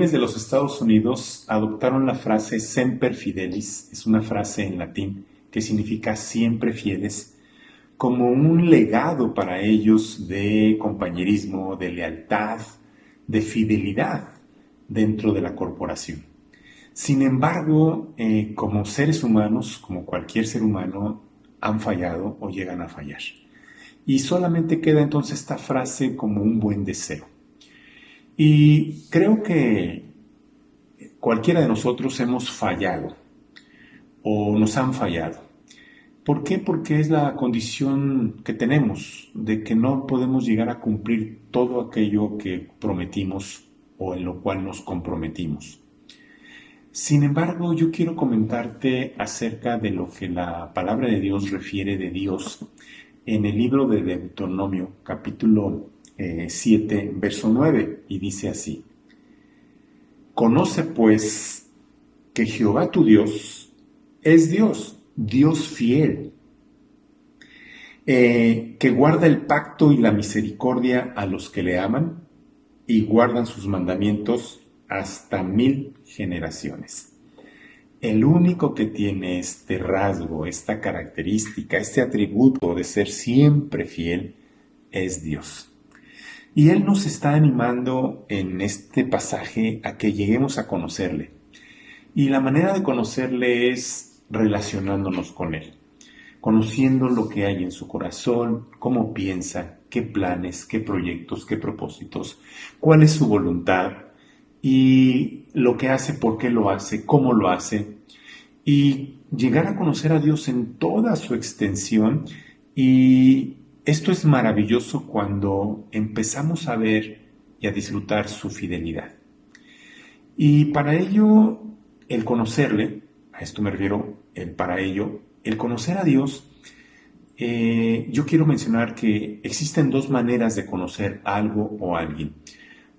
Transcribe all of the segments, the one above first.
quienes de los Estados Unidos adoptaron la frase Semper Fidelis, es una frase en latín que significa siempre fieles, como un legado para ellos de compañerismo, de lealtad, de fidelidad dentro de la corporación. Sin embargo, como seres humanos, como cualquier ser humano, han fallado o llegan a fallar. Y solamente queda entonces esta frase como un buen deseo. Y creo que cualquiera de nosotros hemos fallado o nos han fallado. ¿Por qué? Porque es la condición que tenemos de que no podemos llegar a cumplir todo aquello que prometimos o en lo cual nos comprometimos. Sin embargo, yo quiero comentarte acerca de lo que la palabra de Dios refiere de Dios en el libro de Deuteronomio, capítulo 7, verso 9, y dice así: Conoce pues que Jehová tu Dios es Dios, Dios fiel, que guarda el pacto y la misericordia a los que le aman y guardan sus mandamientos hasta 1000 generaciones. El único que tiene este rasgo, esta característica, este atributo de ser siempre fiel es Dios. Y Él nos está animando en este pasaje a que lleguemos a conocerle. Y la manera de conocerle es relacionándonos con Él, conociendo lo que hay en su corazón, cómo piensa, qué planes, qué proyectos, qué propósitos, cuál es su voluntad y lo que hace, por qué lo hace, cómo lo hace, y llegar a conocer a Dios en toda su extensión. Y esto es maravilloso cuando empezamos a ver y a disfrutar su fidelidad. Y para ello, el conocerle, a esto me refiero, el conocer a Dios, yo quiero mencionar que existen dos maneras de conocer algo o alguien.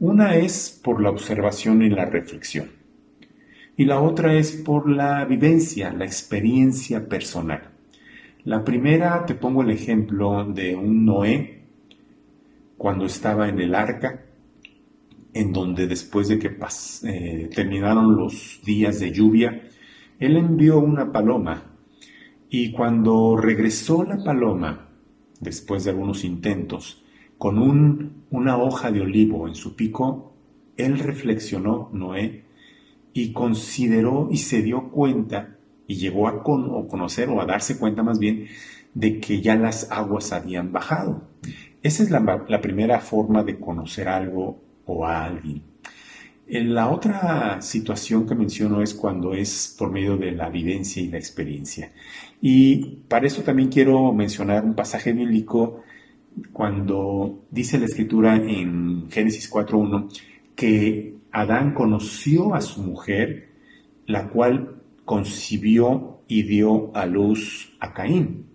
Una es por la observación y la reflexión, y la otra es por la vivencia, la experiencia personal. La primera, te pongo el ejemplo de un Noé cuando estaba en el arca, en donde después de que terminaron los días de lluvia, él envió una paloma, y cuando regresó la paloma, después de algunos intentos, con una hoja de olivo en su pico, él reflexionó, Noé, y consideró y se dio cuenta, y llegó a conocer o a darse cuenta más bien, de que ya las aguas habían bajado. Esa es la primera forma de conocer algo o a alguien. La otra situación que menciono es cuando es por medio de la vivencia y la experiencia. Y para eso también quiero mencionar un pasaje bíblico cuando dice la Escritura en Génesis 4:1 que Adán conoció a su mujer, la cual concibió y dio a luz a Caín.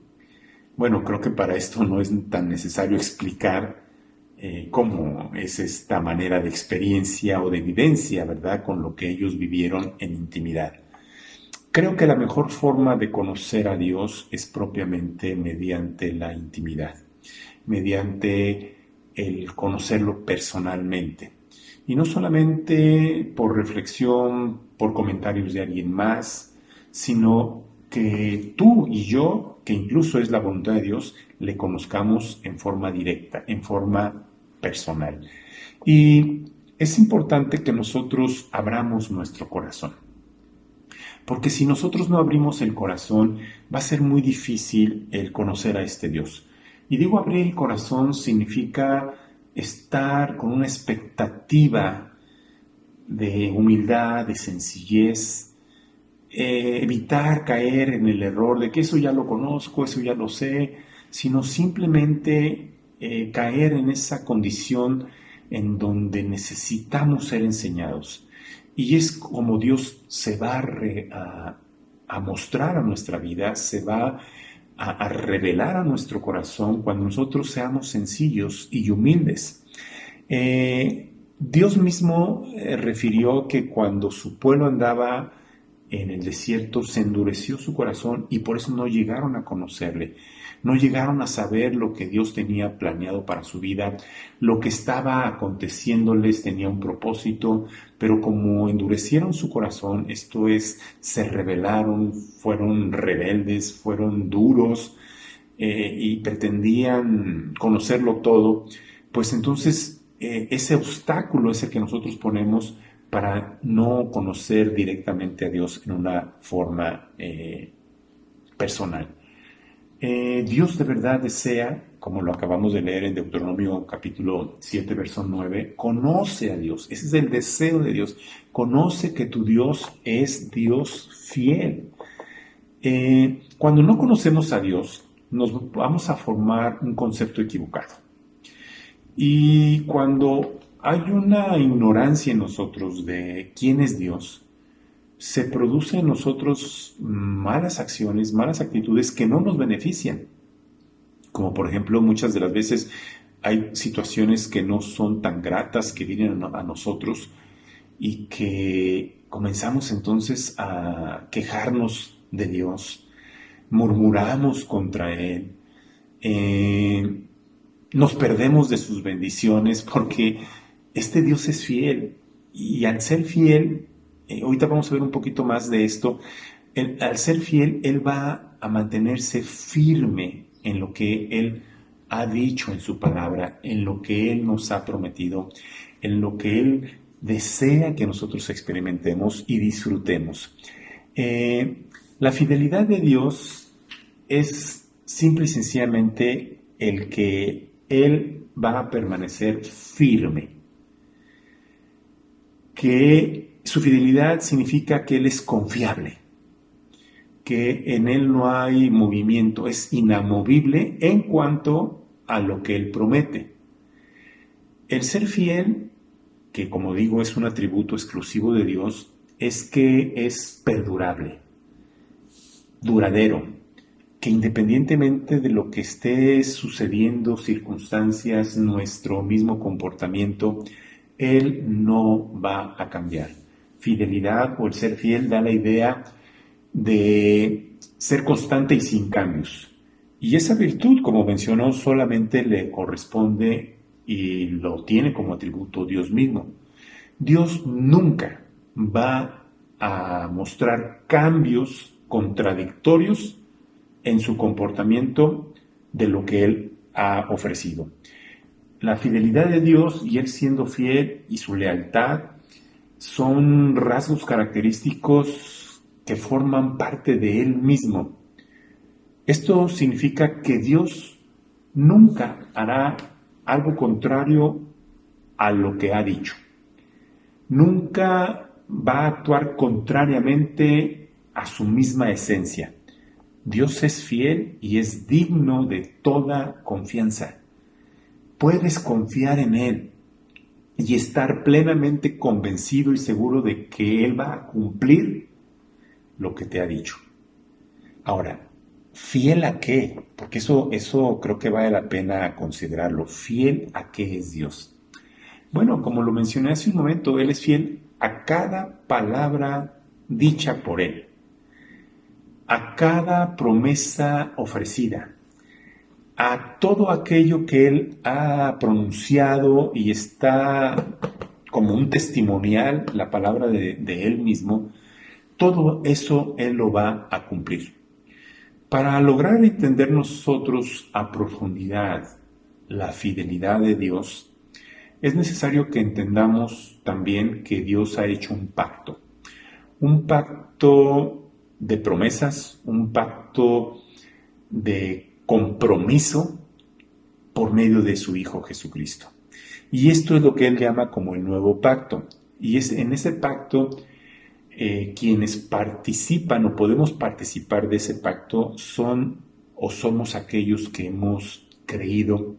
Bueno, creo que para esto no es tan necesario explicar cómo es esta manera de experiencia o de vivencia, ¿verdad?, con lo que ellos vivieron en intimidad. Creo que la mejor forma de conocer a Dios es propiamente mediante la intimidad, mediante el conocerlo personalmente. Y no solamente por reflexión, por comentarios de alguien más, sino que tú y yo, que incluso es la voluntad de Dios, le conozcamos en forma directa, en forma personal. Y es importante que nosotros abramos nuestro corazón, porque si nosotros no abrimos el corazón, va a ser muy difícil el conocer a este Dios. Y digo abrir el corazón significa estar con una expectativa de humildad, de sencillez, evitar caer en el error de que eso ya lo conozco, eso ya lo sé, sino simplemente caer en esa condición en donde necesitamos ser enseñados. Y es como Dios se va a mostrar a nuestra vida, se va a revelar a nuestro corazón cuando nosotros seamos sencillos y humildes. Dios mismo refirió que cuando su pueblo andaba en el desierto se endureció su corazón y por eso no llegaron a conocerle, no llegaron a saber lo que Dios tenía planeado para su vida, lo que estaba aconteciéndoles tenía un propósito, pero como endurecieron su corazón, esto es, se rebelaron, fueron rebeldes, fueron duros y pretendían conocerlo todo, pues entonces ese obstáculo es el que nosotros ponemos para no conocer directamente a Dios en una forma personal. Dios de verdad desea, como lo acabamos de leer en Deuteronomio capítulo 7, verso 9, conoce a Dios. Ese es el deseo de Dios. Conoce que tu Dios es Dios fiel. Cuando no conocemos a Dios, nos vamos a formar un concepto equivocado. Y cuando hay una ignorancia en nosotros de quién es Dios, se producen en nosotros malas acciones, malas actitudes que no nos benefician. Como por ejemplo, muchas de las veces hay situaciones que no son tan gratas que vienen a nosotros y que comenzamos entonces a quejarnos de Dios, murmuramos contra Él, nos perdemos de sus bendiciones porque este Dios es fiel y al ser fiel, ahorita vamos a ver un poquito más de esto, al ser fiel, Él va a mantenerse firme en lo que Él ha dicho en su palabra, en lo que Él nos ha prometido, en lo que Él desea que nosotros experimentemos y disfrutemos. La fidelidad de Dios es simple y sencillamente el que Él va a permanecer firme. Que su fidelidad significa que Él es confiable, que en Él no hay movimiento, es inamovible en cuanto a lo que Él promete. El ser fiel, que como digo es un atributo exclusivo de Dios, es que es perdurable, duradero, que independientemente de lo que esté sucediendo, circunstancias, nuestro mismo comportamiento, Él no va a cambiar. Fidelidad o el ser fiel da la idea de ser constante y sin cambios. Y esa virtud, como mencionó, solamente le corresponde y lo tiene como atributo Dios mismo. Dios nunca va a mostrar cambios contradictorios en su comportamiento de lo que Él ha ofrecido. La fidelidad de Dios y Él siendo fiel y su lealtad son rasgos característicos que forman parte de Él mismo. Esto significa que Dios nunca hará algo contrario a lo que ha dicho. Nunca va a actuar contrariamente a su misma esencia. Dios es fiel y es digno de toda confianza. Puedes confiar en Él y estar plenamente convencido y seguro de que Él va a cumplir lo que te ha dicho. Ahora, ¿fiel a qué? Porque eso creo que vale la pena considerarlo. ¿Fiel a qué es Dios? Bueno, como lo mencioné hace un momento, Él es fiel a cada palabra dicha por Él, a cada promesa ofrecida, a todo aquello que Él ha pronunciado y está como un testimonial, la palabra de Él mismo, todo eso Él lo va a cumplir. Para lograr entender nosotros a profundidad la fidelidad de Dios, es necesario que entendamos también que Dios ha hecho un pacto de promesas, un pacto de compromiso por medio de su Hijo Jesucristo. Y esto es lo que Él llama como el nuevo pacto. Y es en ese pacto quienes participan o podemos participar de ese pacto son o somos aquellos que hemos creído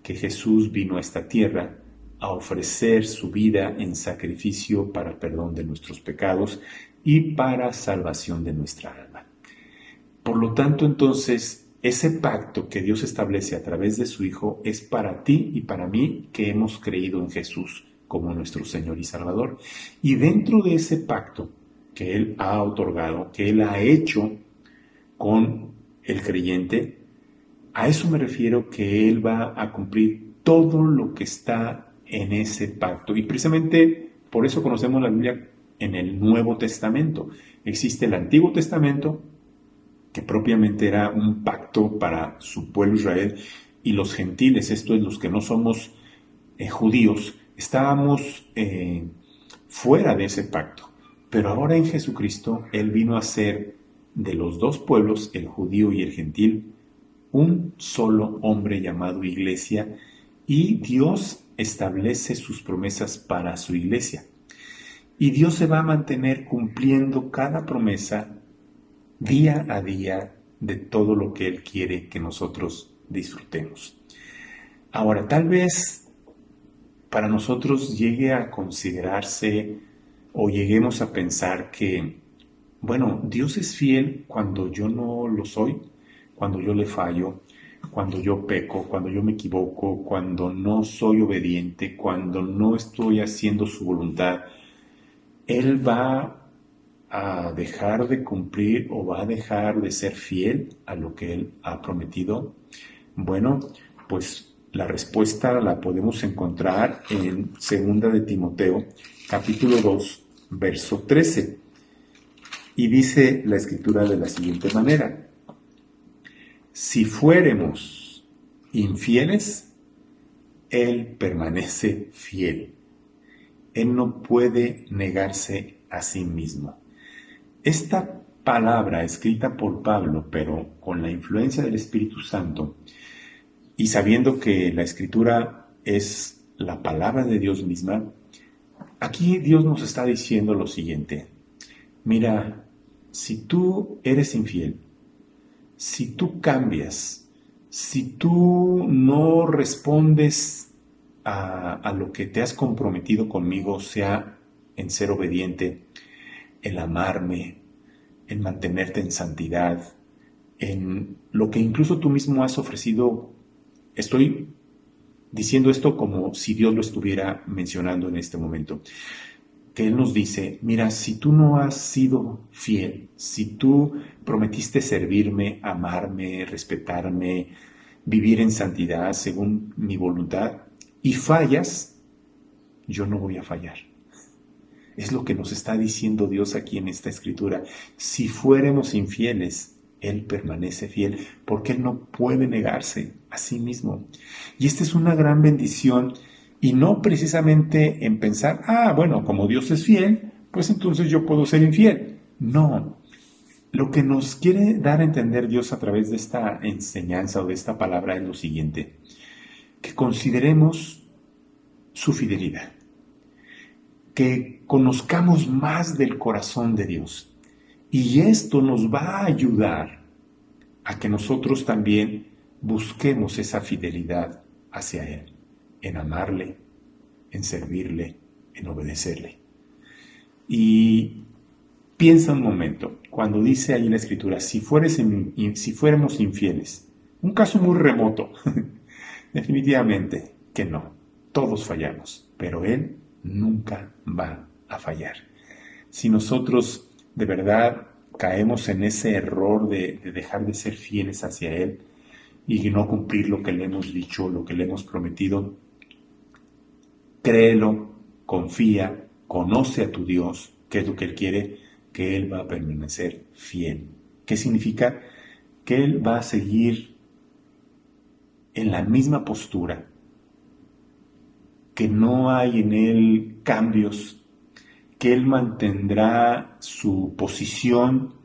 que Jesús vino a esta tierra a ofrecer su vida en sacrificio para el perdón de nuestros pecados y para salvación de nuestra alma. Por lo tanto, entonces, ese pacto que Dios establece a través de su Hijo es para ti y para mí que hemos creído en Jesús como nuestro Señor y Salvador. Y dentro de ese pacto que Él ha otorgado, que Él ha hecho con el creyente, a eso me refiero, que Él va a cumplir todo lo que está en ese pacto. Y precisamente por eso conocemos la Biblia en el Nuevo Testamento. Existe el Antiguo Testamento, que propiamente era un pacto para su pueblo Israel, y los gentiles, esto es, los que no somos judíos, estábamos fuera de ese pacto. Pero ahora en Jesucristo, Él vino a ser de los dos pueblos, el judío y el gentil, un solo hombre llamado Iglesia, y Dios establece sus promesas para su Iglesia. Y Dios se va a mantener cumpliendo cada promesa día a día de todo lo que Él quiere que nosotros disfrutemos. Ahora, tal vez para nosotros llegue a considerarse o lleguemos a pensar que, bueno, Dios es fiel cuando yo no lo soy, cuando yo le fallo, cuando yo peco, cuando yo me equivoco, cuando no soy obediente, cuando no estoy haciendo su voluntad. Él va a dejar de cumplir o va a dejar de ser fiel a lo que Él ha prometido. Bueno, pues la respuesta la podemos encontrar en 2 de Timoteo, capítulo 2, verso 13. Y dice la Escritura de la siguiente manera: si fuéremos infieles, Él permanece fiel. Él no puede negarse a sí mismo. Esta palabra escrita por Pablo, pero con la influencia del Espíritu Santo, y sabiendo que la Escritura es la palabra de Dios misma, aquí Dios nos está diciendo lo siguiente: mira, si tú eres infiel, si tú cambias, si tú no respondes a lo que te has comprometido conmigo, sea en ser obediente, en amarme, en mantenerte en santidad, en lo que incluso tú mismo has ofrecido. Estoy diciendo esto como si Dios lo estuviera mencionando en este momento, que Él nos dice: mira, si tú no has sido fiel, si tú prometiste servirme, amarme, respetarme, vivir en santidad según mi voluntad, y fallas, yo no voy a fallar. Es lo que nos está diciendo Dios aquí en esta escritura. Si fuéramos infieles, Él permanece fiel, porque Él no puede negarse a sí mismo. Y esta es una gran bendición, y no precisamente en pensar, bueno, como Dios es fiel, pues entonces yo puedo ser infiel. No. Lo que nos quiere dar a entender Dios a través de esta enseñanza o de esta palabra es lo siguiente: que consideremos su fidelidad, que conozcamos más del corazón de Dios. Y esto nos va a ayudar a que nosotros también busquemos esa fidelidad hacia Él, en amarle, en servirle, en obedecerle. Y piensa un momento, cuando dice ahí la Escritura, si fuéramos infieles, un caso muy remoto, definitivamente que no, todos fallamos, pero Él nunca va a fallar. Si nosotros de verdad caemos en ese error de dejar de ser fieles hacia Él y no cumplir lo que le hemos dicho, lo que le hemos prometido, créelo, confía, conoce a tu Dios, qué es lo que Él quiere, que Él va a permanecer fiel. ¿Qué significa? Que Él va a seguir en la misma postura, que no hay en Él cambios, que Él mantendrá su posición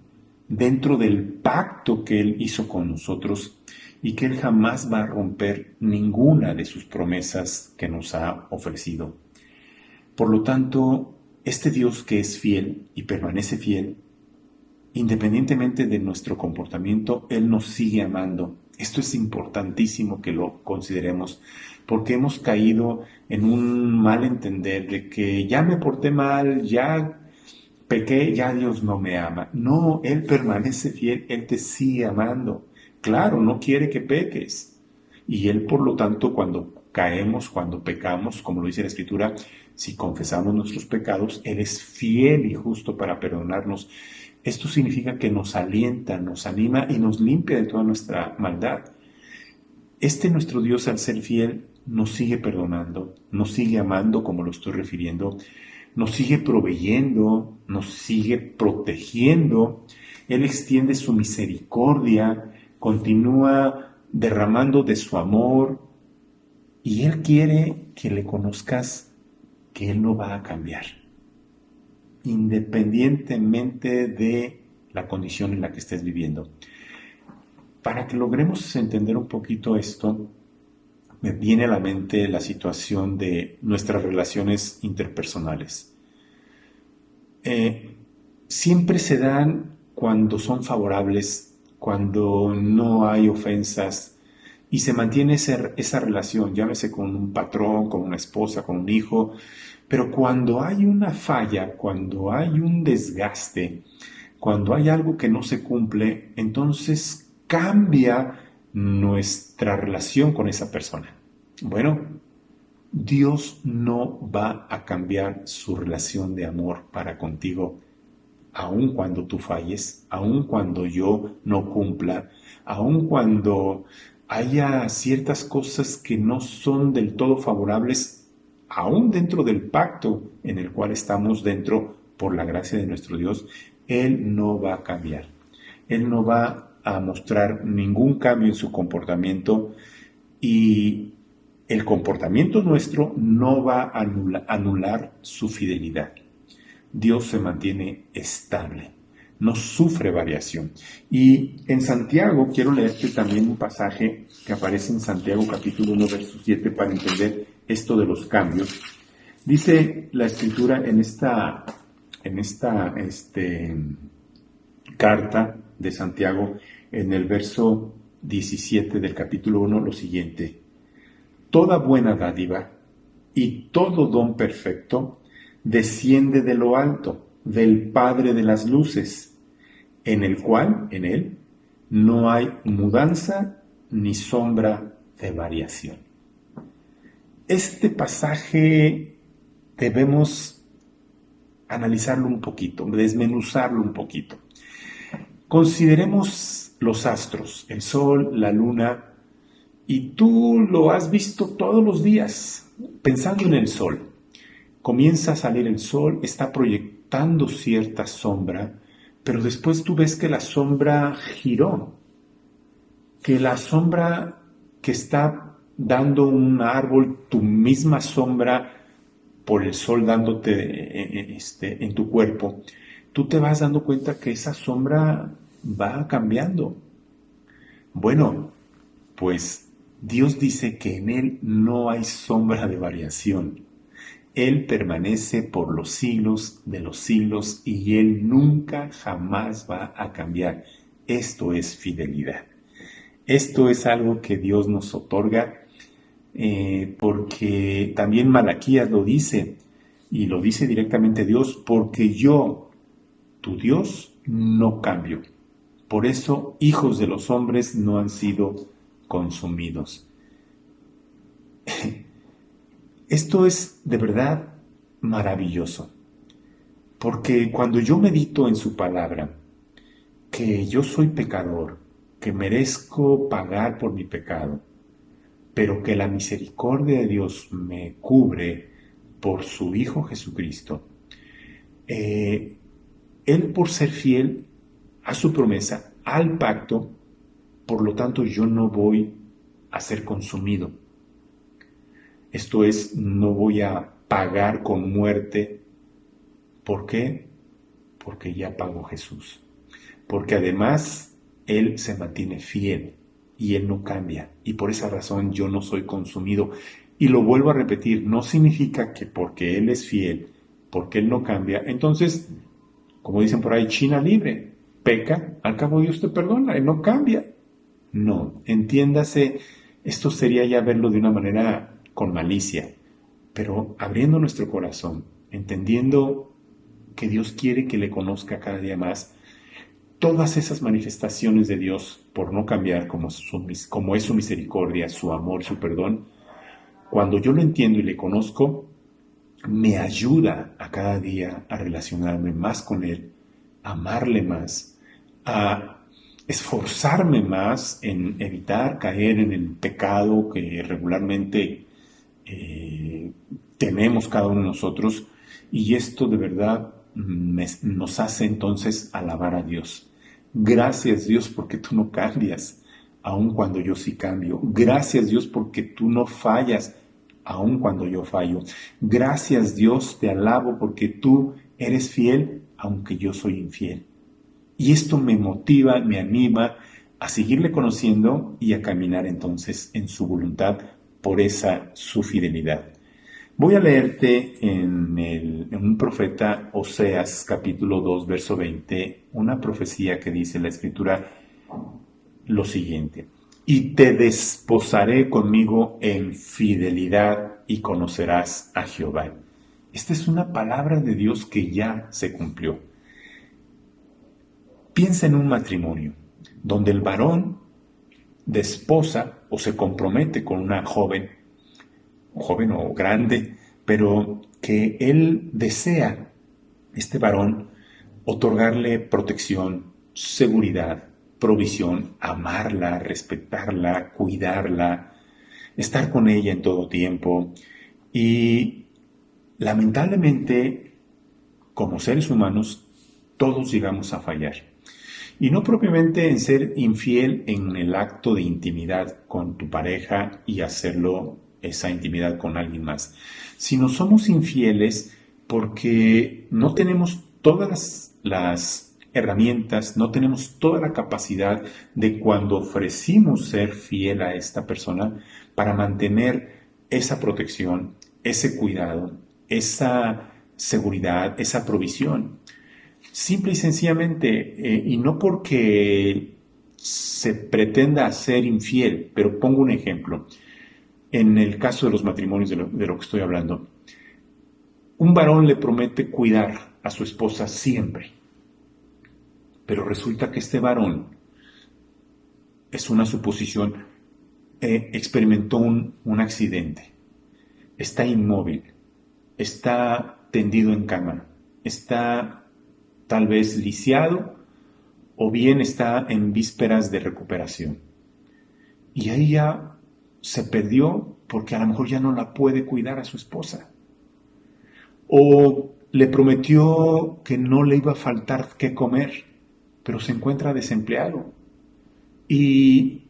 dentro del pacto que Él hizo con nosotros, y que Él jamás va a romper ninguna de sus promesas que nos ha ofrecido. Por lo tanto, este Dios que es fiel y permanece fiel, independientemente de nuestro comportamiento, Él nos sigue amando. Esto es importantísimo que lo consideremos, porque hemos caído en un mal entender de que ya me porté mal, ya pequé, ya Dios no me ama. No, Él permanece fiel, Él te sigue amando. Claro, no quiere que peques. Y Él, por lo tanto, cuando caemos, cuando pecamos, como lo dice la Escritura, si confesamos nuestros pecados, Él es fiel y justo para perdonarnos. Esto significa que nos alienta, nos anima y nos limpia de toda nuestra maldad. Nuestro Dios, al ser fiel, nos sigue perdonando, nos sigue amando, como lo estoy refiriendo, nos sigue proveyendo, nos sigue protegiendo. Él extiende su misericordia, continúa derramando de su amor, y Él quiere que le conozcas, que Él no va a cambiar, independientemente de la condición en la que estés viviendo. Para que logremos entender un poquito esto, me viene a la mente la situación de nuestras relaciones interpersonales. Siempre se dan cuando son favorables, cuando no hay ofensas y se mantiene esa relación, llámese con un patrón, con una esposa, con un hijo, pero cuando hay una falla, cuando hay un desgaste, cuando hay algo que no se cumple, entonces cambia nuestra relación con esa persona. Bueno, Dios no va a cambiar su relación de amor para contigo, aun cuando tú falles, aun cuando yo no cumpla, aun cuando haya ciertas cosas que no son del todo favorables, aún dentro del pacto en el cual estamos dentro por la gracia de nuestro Dios. Él no va a cambiar. Él no va a mostrar ningún cambio en su comportamiento, y el comportamiento nuestro no va a anular su fidelidad. Dios se mantiene estable, no sufre variación. Y en Santiago, quiero leerte también un pasaje que aparece en Santiago capítulo 1, verso 7, para entender esto de los cambios. Dice la Escritura en esta carta de Santiago, en el verso 17 del capítulo 1, lo siguiente: toda buena dádiva y todo don perfecto desciende de lo alto, del Padre de las luces, en el cual, en Él, no hay mudanza ni sombra de variación. Este pasaje debemos analizarlo un poquito, desmenuzarlo un poquito. Consideremos los astros, el sol, la luna, y tú lo has visto todos los días, pensando en el sol. Comienza a salir el sol, está proyectando cierta sombra, pero después tú ves que la sombra giró, que la sombra que está dando un árbol, tu misma sombra por el sol dándote en tu cuerpo, tú te vas dando cuenta que esa sombra va cambiando. Bueno, pues Dios dice que en Él no hay sombra de variación. Él permanece por los siglos de los siglos y Él nunca jamás va a cambiar. Esto es fidelidad. Esto es algo que Dios nos otorga, porque también Malaquías lo dice, y lo dice directamente Dios: porque yo, tu Dios, no cambio. Por eso hijos de los hombres no han sido consumidos. Esto es de verdad maravilloso, porque cuando yo medito en su palabra, que yo soy pecador, que merezco pagar por mi pecado, pero que la misericordia de Dios me cubre por su Hijo Jesucristo, Él, por ser fiel a su promesa, al pacto, por lo tanto yo no voy a ser consumido. Esto es, no voy a pagar con muerte. ¿Por qué? Porque ya pagó Jesús. Porque además Él se mantiene fiel y Él no cambia. Y por esa razón yo no soy consumido. Y lo vuelvo a repetir, no significa que porque Él es fiel, porque Él no cambia, entonces, como dicen por ahí, China libre, peca, al cabo Dios te perdona, Él no cambia. No, entiéndase, esto sería ya verlo de una manera con malicia, pero abriendo nuestro corazón, entendiendo que Dios quiere que le conozca cada día más. Todas esas manifestaciones de Dios por no cambiar, como es su misericordia, su amor, su perdón, cuando yo lo entiendo y le conozco, me ayuda a cada día a relacionarme más con Él, a amarle más, a esforzarme más en evitar caer en el pecado que regularmente tenemos cada uno de nosotros, y esto de verdad nos hace entonces alabar a Dios. Gracias Dios porque tú no cambias, aun cuando yo sí cambio. Gracias Dios porque tú no fallas, aun cuando yo fallo. Gracias Dios, te alabo porque tú eres fiel, aunque yo soy infiel. Y esto me motiva, me anima a seguirle conociendo y a caminar entonces en su voluntad por esa su fidelidad. Voy a leerte en un profeta, Oseas, capítulo 2, verso 20, una profecía que dice la Escritura lo siguiente: y te desposaré conmigo en fidelidad y conocerás a Jehová. Esta es una palabra de Dios que ya se cumplió. Piensa en un matrimonio donde el varón desposa o se compromete con una joven o grande, pero que él desea, este varón, otorgarle protección, seguridad, provisión, amarla, respetarla, cuidarla, estar con ella en todo tiempo. Y lamentablemente, como seres humanos, todos llegamos a fallar. Y no propiamente en ser infiel en el acto de intimidad con tu pareja y hacerlo, esa intimidad, con alguien más, sino somos infieles porque no tenemos todas las herramientas, no tenemos toda la capacidad de, cuando ofrecimos ser fiel a esta persona, para mantener esa protección, ese cuidado, esa seguridad, esa provisión. Simple y sencillamente, y no porque se pretenda ser infiel, pero pongo un ejemplo. En el caso de los matrimonios de lo que estoy hablando, un varón le promete cuidar a su esposa siempre, pero resulta que este varón, es una suposición, experimentó un accidente, está inmóvil, está tendido en cama, está tal vez lisiado o bien está en vísperas de recuperación. Y ahí ya se perdió porque a lo mejor ya no la puede cuidar a su esposa. O le prometió que no le iba a faltar qué comer, pero se encuentra desempleado. Y,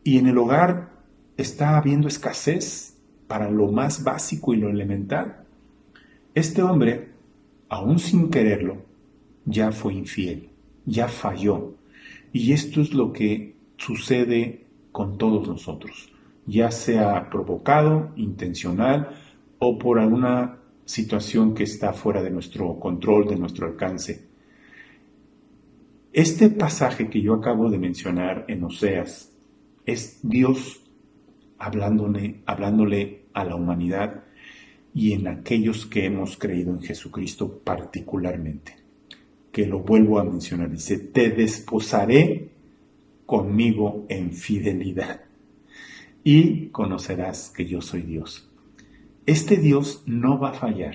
y en el hogar está habiendo escasez para lo más básico y lo elemental. Este hombre, aún sin quererlo, ya fue infiel, ya falló. Y esto es lo que sucede con todos nosotros, ya sea provocado, intencional o por alguna situación que está fuera de nuestro control, de nuestro alcance. Este pasaje que yo acabo de mencionar en Oseas es Dios hablándole a la humanidad y en aquellos que hemos creído en Jesucristo particularmente. Que lo vuelvo a mencionar, dice: te desposaré conmigo en fidelidad y conocerás que yo soy Dios. Este Dios no va a fallar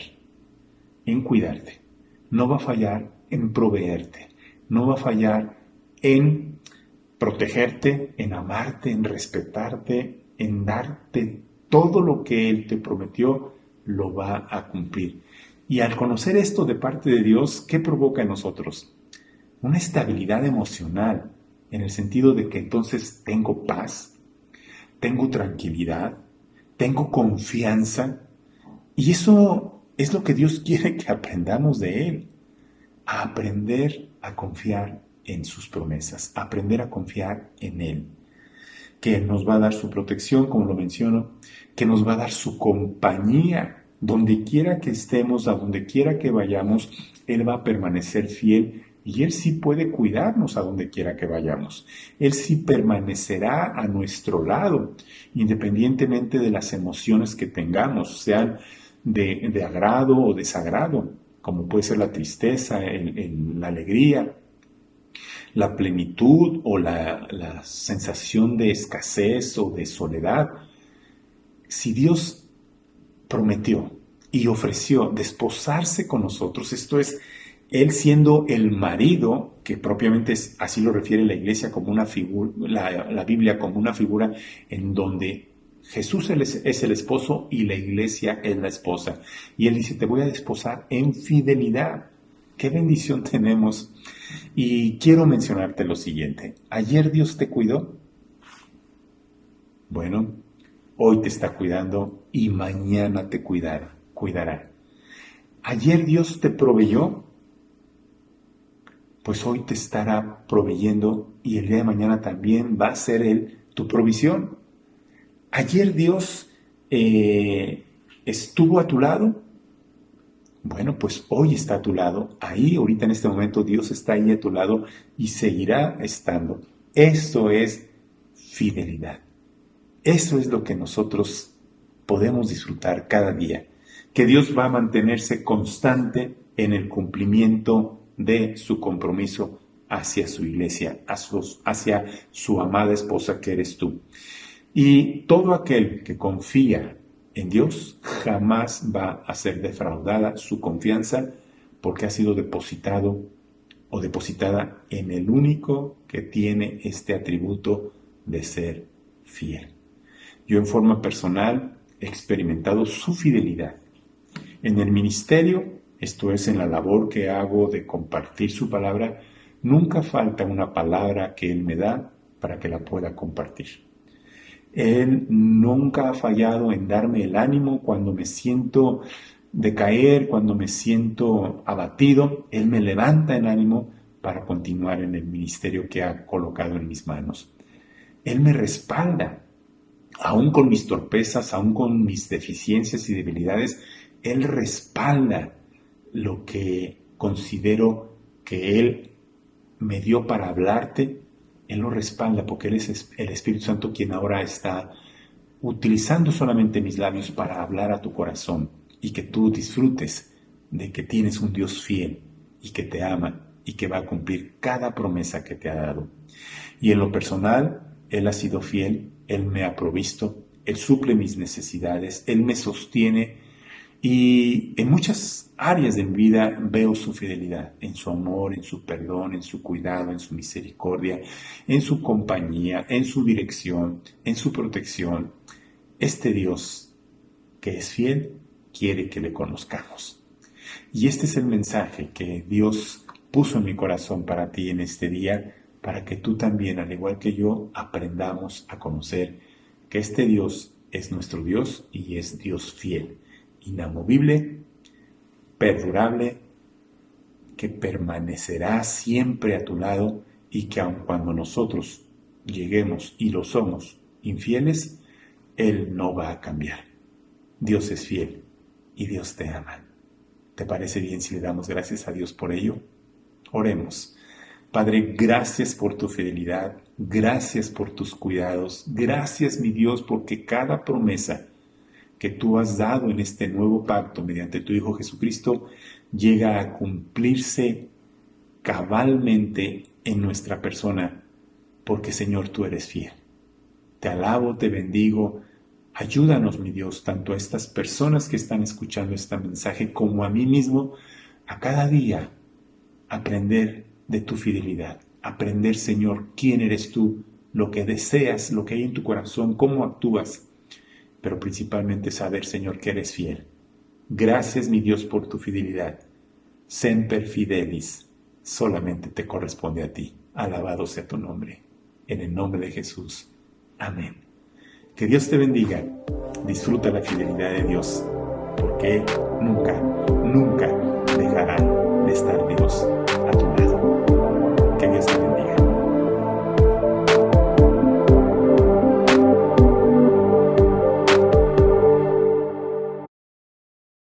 en cuidarte, no va a fallar en proveerte, no va a fallar en protegerte, en amarte, en respetarte, en darte todo lo que Él te prometió, lo va a cumplir. Y al conocer esto de parte de Dios, ¿qué provoca en nosotros? Una estabilidad emocional, en el sentido de que entonces tengo paz, tengo tranquilidad, tengo confianza, y eso es lo que Dios quiere que aprendamos de Él, a aprender a confiar en sus promesas, a aprender a confiar en Él, que Él nos va a dar su protección, como lo menciono, que nos va a dar su compañía, donde quiera que estemos, a donde quiera que vayamos, Él va a permanecer fiel y Él sí puede cuidarnos a donde quiera que vayamos. Él sí permanecerá a nuestro lado, independientemente de las emociones que tengamos, sean de agrado o desagrado, como puede ser la tristeza, la alegría, la plenitud o la sensación de escasez o de soledad. Si Dios prometió y ofreció desposarse con nosotros. Esto es, Él siendo el marido, que propiamente así lo refiere la iglesia como una figura, la Biblia como una figura en donde Jesús es el esposo y la iglesia es la esposa. Y Él dice, te voy a desposar en fidelidad. ¡Qué bendición tenemos! Y quiero mencionarte lo siguiente. ¿Ayer Dios te cuidó? Bueno, hoy te está cuidando y mañana te cuidará. ¿Ayer Dios te proveyó? Pues hoy te estará proveyendo y el día de mañana también va a ser Él tu provisión. ¿Ayer Dios estuvo a tu lado? Bueno, pues hoy está a tu lado. Ahí, ahorita en este momento, Dios está ahí a tu lado y seguirá estando. Esto es fidelidad. Eso es lo que nosotros podemos disfrutar cada día. Que Dios va a mantenerse constante en el cumplimiento de su compromiso hacia su iglesia, hacia su amada esposa que eres tú. Y todo aquel que confía en Dios jamás va a ser defraudada su confianza porque ha sido depositado o depositada en el único que tiene este atributo de ser fiel. Yo en forma personal he experimentado su fidelidad. En el ministerio, esto es en la labor que hago de compartir su palabra, nunca falta una palabra que Él me da para que la pueda compartir. Él nunca ha fallado en darme el ánimo cuando me siento decaer, cuando me siento abatido. Él me levanta en ánimo para continuar en el ministerio que ha colocado en mis manos. Él me respalda, aún con mis torpezas, aún con mis deficiencias y debilidades. Él respalda lo que considero que Él me dio para hablarte. Él lo respalda porque Él es el Espíritu Santo quien ahora está utilizando solamente mis labios para hablar a tu corazón y que tú disfrutes de que tienes un Dios fiel y que te ama y que va a cumplir cada promesa que te ha dado. Y en lo personal, Él ha sido fiel, Él me ha provisto, Él suple mis necesidades, Él me sostiene y en muchas áreas de mi vida veo su fidelidad, en su amor, en su perdón, en su cuidado, en su misericordia, en su compañía, en su dirección, en su protección. Este Dios que es fiel quiere que le conozcamos. Y este es el mensaje que Dios puso en mi corazón para ti en este día, para que tú también, al igual que yo, aprendamos a conocer que este Dios es nuestro Dios y es Dios fiel, inamovible, perdurable, que permanecerá siempre a tu lado y que aun cuando nosotros lleguemos y lo somos infieles, Él no va a cambiar. Dios es fiel y Dios te ama. ¿Te parece bien si le damos gracias a Dios por ello? Oremos. Padre, gracias por tu fidelidad, gracias por tus cuidados, gracias mi Dios porque cada promesa que tú has dado en este nuevo pacto mediante tu Hijo Jesucristo llega a cumplirse cabalmente en nuestra persona, porque Señor, tú eres fiel. Te alabo, te bendigo, ayúdanos mi Dios, tanto a estas personas que están escuchando este mensaje como a mí mismo, a cada día aprender de tu fidelidad, aprender Señor quién eres tú, lo que deseas, lo que hay en tu corazón, cómo actúas, pero principalmente saber, Señor, que eres fiel. Gracias, mi Dios, por tu fidelidad. Semper fidelis, solamente te corresponde a ti. Alabado sea tu nombre. En el nombre de Jesús. Amén. Que Dios te bendiga. Disfruta la fidelidad de Dios, porque Él nunca, nunca dejará de estar Dios a tu lado.